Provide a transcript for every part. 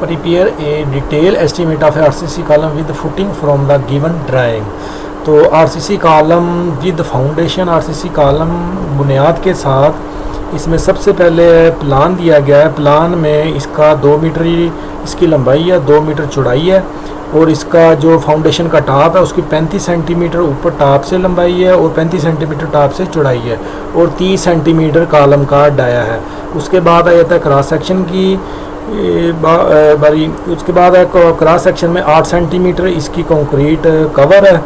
Prepare a detail estimate of RCC column with footing from the given drawing. तो RCC column with foundation, RCC column बुनियाद के साथ इसमें सबसे पहले प्लान दिया गया है। प्लान में इसका 2 मीटर इसकी लंबाई है, 2 मीटर चौड़ाई है और इसका जो फाउंडेशन का टॉप है उसकी 35 सेंटीमीटर ऊपर टॉप से लंबाई है और 35 सेंटीमीटर टॉप से चौड़ाई है और 30 सेंटीमीटर कॉलम का डाया है। उसके बाद आ जाता है क्रॉस सेक्शन की बारी। उसके बाद है क्रॉस सेक्शन में 8 सेंटीमीटर इसकी कंक्रीट कवर है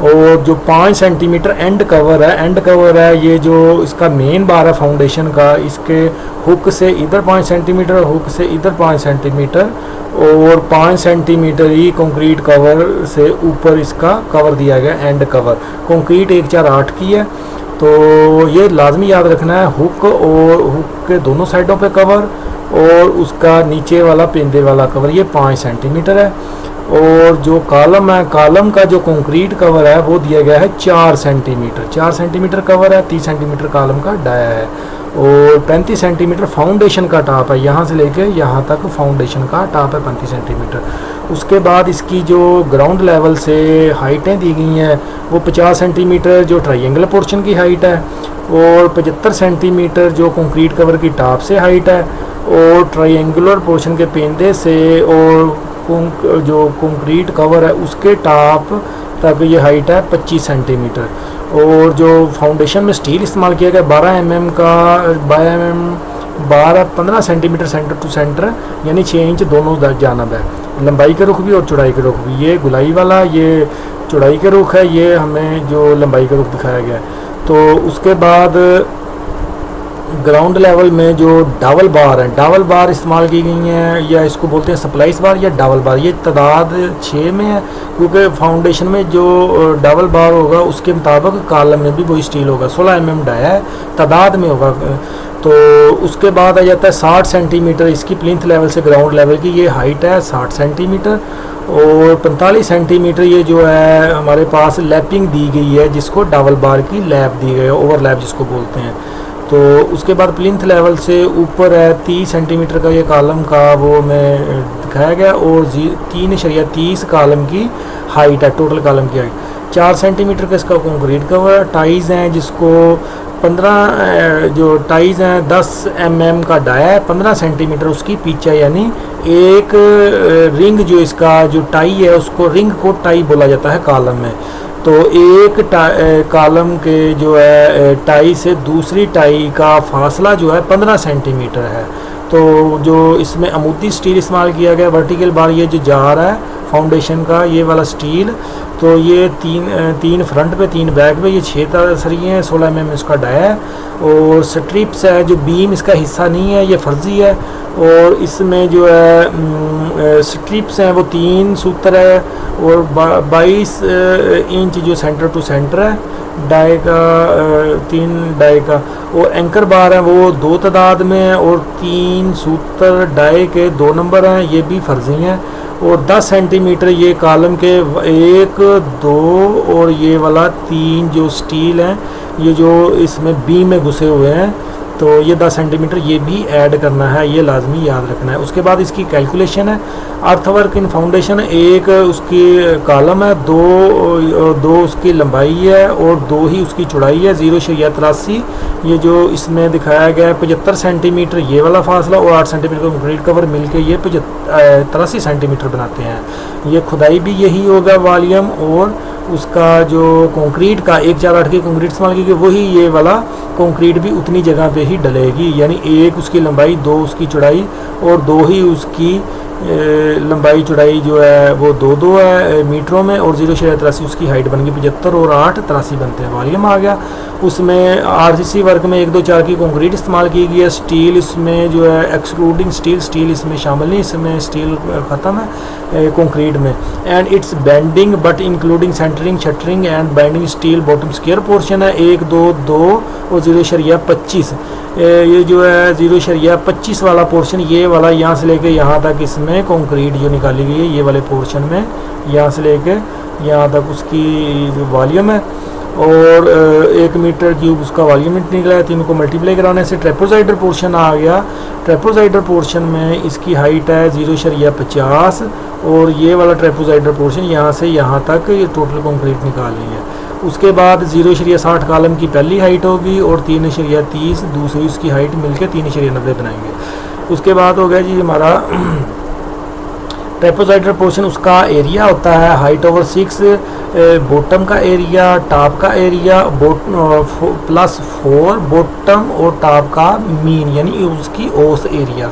और जो 5 सेंटीमीटर एंड कवर है ये जो इसका मेन बार है फाउंडेशन का, इसके हुक से इधर 5 सेंटीमीटर, हुक से इधर 5 सेंटीमीटर और 5 सेंटीमीटर ही कंक्रीट कवर से ऊपर इसका कवर दिया गया एंड कवर। कंक्रीट 148 की है, तो ये लाजमी याद रखना है। हुक और हुक के दोनों साइडों पे कवर और उसका नीचे वाला पेंदे वाला कवर ये 5 सेंटीमीटर है। और जो कॉलम है, कॉलम का जो कंक्रीट कवर है वो दिया गया है 4 सेंटीमीटर। 4 सेंटीमीटर कवर है, 30 सेंटीमीटर कॉलम का डाया है और 35 सेंटीमीटर फाउंडेशन का टॉप है। यहाँ से लेके यहाँ तक फाउंडेशन का टॉप है 35 सेंटीमीटर। उसके बाद इसकी जो ग्राउंड लेवल से हाइटें दी गई हैं वो 50 सेंटीमीटर जो ट्रायंगल पोर्शन की हाइट है और 75 सेंटीमीटर जो कंक्रीट कवर की टॉप से हाइट है और ट्रायंगुलर पोर्शन के पेंदे से और जो कंक्रीट कवर है उसके टॉप तक ये हाइट है 25 सेंटीमीटर। और जो फाउंडेशन में स्टील इस्तेमाल किया गया 12 mm का 15 सेंटीमीटर सेंटर टू सेंटर यानी 6 इंच दोनों जानब है। लंबाई के रुख भी और चौड़ाई के रुख भी। ये गुलाई वाला ये चौड़ाई के रुख है, ये हमें जो लंबाई का रुख दिखाया गया है। तो उसके बाद ग्राउंड लेवल में जो डबल बार है, डबल बार इस्तेमाल की गई हैं या इसको बोलते हैं स्प्लाइस बार या डबल बार। ये तादाद 6 में है क्योंकि फाउंडेशन में जो डबल बार होगा उसके मुताबिक कॉलम में भी वही स्टील होगा। 16 mm डाया है, तादाद में होगा। तो उसके बाद आ जाता है 60 सेंटीमीटर इसकी प्लिंथ लेवल से ग्राउंड लेवल की ये हाइट है 60 सेंटीमीटर और 45 सेंटीमीटर ये जो है हमारे पास लैपिंग दी गई है जिसको डबल बार की लैप दी गई है, ओवरलैप जिसको बोलते हैं। तो उसके बाद प्लिंथ लेवल से ऊपर है 30 सेंटीमीटर का ये कॉलम का वो में दिखाया गया और 3.30 कॉलम की हाइट है, टोटल कॉलम की हाइट। 4 सेंटीमीटर का इसका कंक्रीट कवर। टाइज हैं जिसको 15 जो टाइज हैं 10 mm का डाया है, 15 सेंटीमीटर उसकी पिच है यानी एक रिंग जो इसका जो टाई है उसको रिंग को टाई बोला जाता है कॉलम में। तो एक कॉलम के जो है टाई से दूसरी टाई का फासला जो है 15 सेंटीमीटर है। तो जो इसमें अमूदी स्टील इस्तेमाल किया गया वर्टिकल बार ये जो जा रहा है फाउंडेशन का ये वाला स्टील, तो ये तीन फ्रंट पे 3 बैक पे ये 6 सरिये हैं, 16 mm इसका डाया है और स्ट्रिप्स है जो बीम इसका हिस्सा नहीं है ये फर्जी है। और इसमें जो है स्ट्रिप्स हैं वो 3 सूत्र है और 22 इंच जो सेंटर टू सेंटर है डाई का 3 डाई का। और एंकर बार है वो 2 तादाद में है और 3 सूत्र डाई के 2 नंबर हैं ये भी फर्जी हैं। और 10 सेंटीमीटर ये कॉलम के 1 2 और ये वाला 3 जो स्टील हैं ये जो इसमें बीम में घुसे हुए हैं तो ये 10 सेंटीमीटर ये भी ऐड करना है, ये लाजमी याद रखना है। उसके बाद इसकी कैलकुलेशन है अर्थवर्क इन फाउंडेशन। एक उसकी कॉलम है, दो उसकी लंबाई है और 2 ही उसकी चौड़ाई है 0.83 ये जो इसमें दिखाया गया है। 75 सेंटीमीटर ये वाला फासला और 8 सेंटीमीटर कंक्रीट कवर मिलके ये 83 सेंटीमीटर बनाते हैं। ये खुदाई भी यही होगा वॉल्यूम और उसका जो कंक्रीट का 148 की कंक्रीट इस्तेमाल की वही ये वाला कंक्रीट भी उतनी जगह पे ही डलेगी यानी 1 उसकी लंबाई 2 उसकी चौड़ाई और 2 ही उसकी लंबाई चौड़ाई जो है वो 2 है मीटरों में और 0.83 उसकी हाइट बन गई 75 और 8 83 बनते हैं। वॉल्यूम आ गया। उसमें आरसीसी वर्क में 1 2 4 की कंक्रीट इस्तेमाल की गई है। स्टील इसमें जो है एक्सक्लूडिंग स्टील इसमें शामिल नहीं, इसमें स्टील ख़त्म है कंक्रीट में। And its bending but including centring shuttering and binding steel bottom square portion है 1 2 2 और 0.25 ये जो है 0.25 वाला पोर्शन ये वाला यहाँ से लेके यहाँ तक इसमें कंक्रीट जो निकाली गई है ये वाले पोर्शन में यहाँ से लेके यहाँ तक उसकी जो वॉल्यूम है। और 1 मीटर क्यूब उसका वॉल्यूम निकला है। तीनों को मल्टीप्लाई कराने से ट्रेपोजाइडर पोर्शन आ गया। ट्रेपोजाइडर पोर्शन में इसकी हाइट है 0.50 और ये वाला ट्रेपोजाइडर पोर्शन यहाँ से यहाँ तक ये टोटल कंक्रीट निकालनी है। उसके बाद 0.60 कॉलम की पहली हाइट होगी और 3.30 दूसरी उसकी हाइट मिलकर 3.90 बनाएंगे। उसके बाद हो गया जी हमारा ट्रेपोजाइडर पोर्शन, उसका एरिया होता है हाइट ओवर 6, बॉटम का एरिया, टॉप का एरिया +4 बॉटम और टॉप का मीन यानी उसकी औसत एरिया।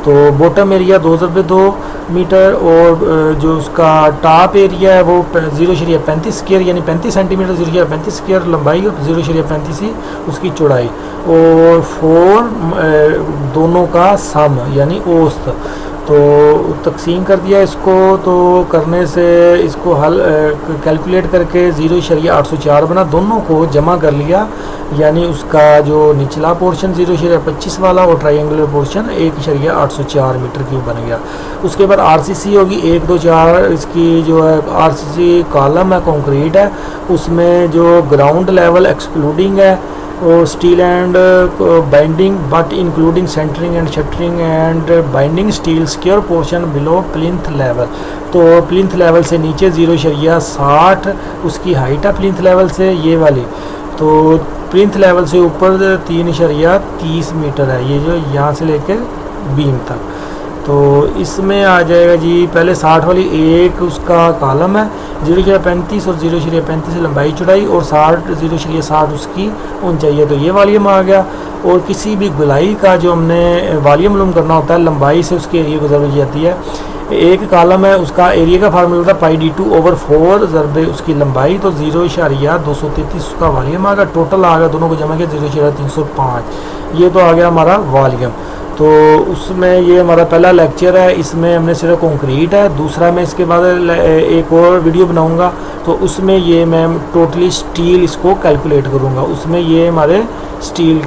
तो बॉटम एरिया 2/2 मीटर और जो उसका टॉप एरिया है वो 0.35 स्क्वायर यानी 35 सेंटीमीटर, 0.35 स्क्वायर लंबाई और 0.35 ही उसकी चौड़ाई और 4 दोनों का सम यानी औसत। तो तकसीम कर दिया इसको, तो करने से इसको हल कैलकुलेट करके 0.804 बना, दोनों को जमा कर लिया यानी उसका जो निचला पोर्शन 0.25 वाला और ट्रायंगुलर पोर्शन 1.804 मीटर क्यूब बन गया। उसके बाद आरसीसी होगी 1 2 4, इसकी जो है आरसीसी कॉलम है कंक्रीट है, उसमें जो ग्राउंड लेवल एक्सक्लूडिंग है और steel and binding but including centring and shuttering and binding steel square portion below plinth level. तो प्लिंथ लेवल से नीचे 0.60 उसकी हाइट है प्लिंथ लेवल से ये वाली, तो प्लिंथ लेवल से ऊपर 3.30 मीटर है ये जो यहाँ से लेकर बीम तक। तो इसमें आ जाएगा जी पहले 60 वाली एक उसका कॉलम है 0.35 और 0.35 लंबाई चौड़ाई और 0.60 उसकी ऊंचाई है, तो ये वॉल्यूम आ गया। और किसी भी गोलाई का जो हमने वॉल्यूम मालूम करना होता है लंबाई से उसके एरिया को ज़रूरत जाती है। एक कॉलम है उसका एरिया का फार्मूला होता है πd2/4 ज़रबे उसकी लंबाई, तो 0.233 उसका वॉल्यूम आ गया। टोटल आ गया दोनों को जमा किया 0.305, ये तो आ गया हमारा वॉल्यूम। तो उसमें ये हमारा पहला लेक्चर है, इसमें हमने सिर्फ कंक्रीट है। दूसरा मैं इसके बाद एक और वीडियो बनाऊंगा तो उसमें ये मैं टोटली स्टील इसको कैलकुलेट करूंगा, उसमें ये हमारे स्टील